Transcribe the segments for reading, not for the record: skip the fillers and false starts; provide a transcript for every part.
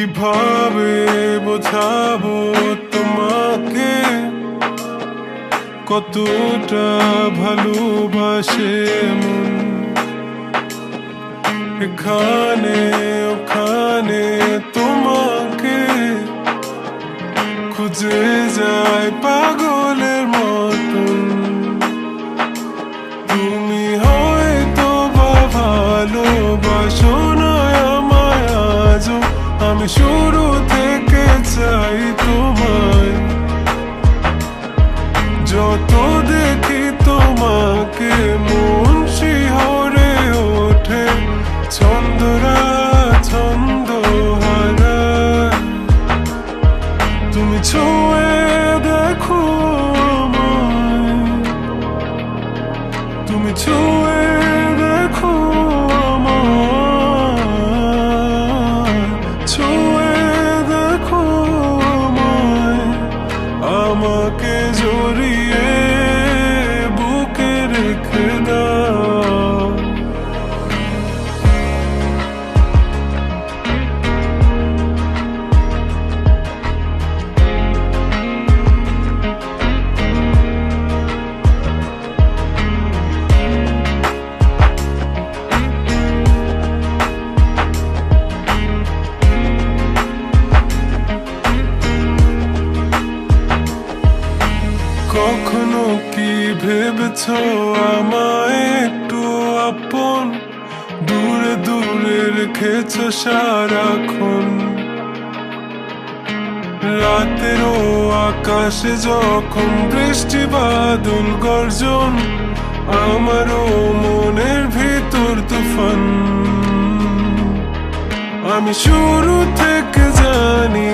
কিভাবে বোঝাবো তোমাকে কতটা ভালোবাসে মন। এখানে ওখানে তোমাকে খুঁজে যায় পাগলের মতন। তুমি হয়তো বা ভালোবাসো না আমায় আজও, আমি শুরু থেকে চাই তোমায়। যত দেখি তোমাকে মন শিহরে ওঠে, ছন্দরা ছন্দ হারায়। তুমি ছুঁয়ে দেখো আমায়, তুমি ছুঁয়ে দেখো আমায়, ছুঁয়ে দেখো আমায়। আমাকে জড়িয়ে বুকে রেখে দাও। কখনো কি ভেবেছ আমায় একটু আপন, দূরে দূরে রেখেছ সারাক্ষণ। রাতেরও আকাশে যখন বৃষ্টি বাদল গর্জন, আমারও মনের ভিতর তুফান। আমি শুরু থেকে জানি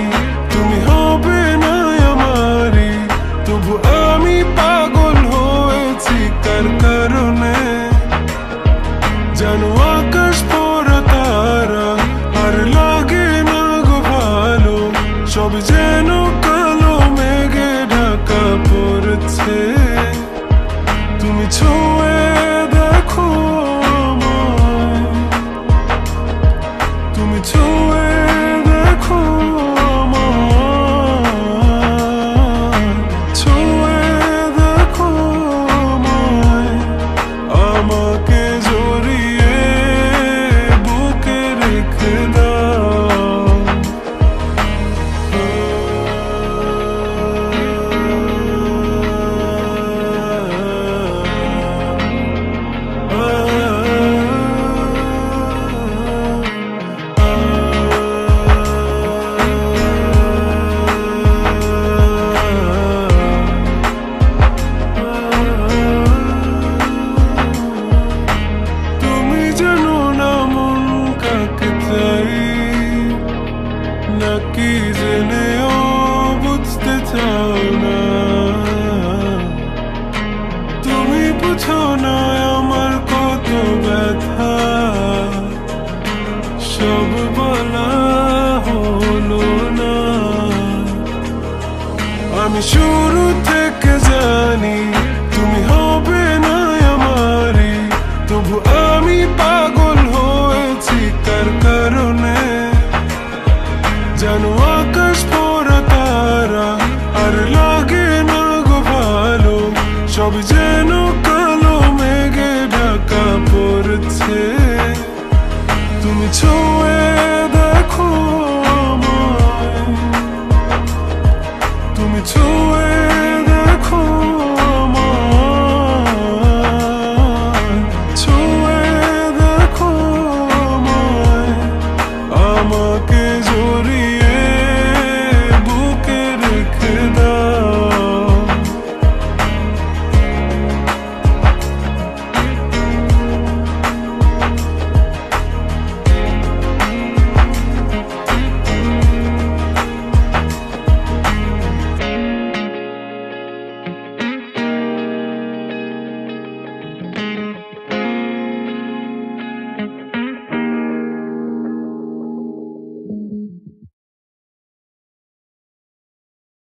তুমি হবে না আমারই, তবু আমি পাগল হয়েছি কার কারণে। জানো আকাশ পড়া তারা আর লাগে না গো ভালো, সব যেন কালো মেঘে ঢাকা পড়েছে। তুমি ছুঁয়ে দেখো আমায়, তুমি ছুঁয়ে দেখো আমায়, ছুঁয়ে দেখো আমায়। আমাকে জড়িয়ে বুকে রেখে দাও। তুমি জানো না মন কাকে চাই, নাকি জেনেও বুঝতে চাও না। তুমি বুঝো না আমার কত ব্যথা, সব বলা হলো না। আমি শুরু থেকে জানি তুমি হবে না আমারই, তবু আমি পাগল হয়েছি কার কারণে। জানো আকাশ পড়া তারা আর লাগে না গো ভালো, সব যেন কালো মেঘে ঢাকা পড়ছে। তুমি ছুঁয়ে দেখো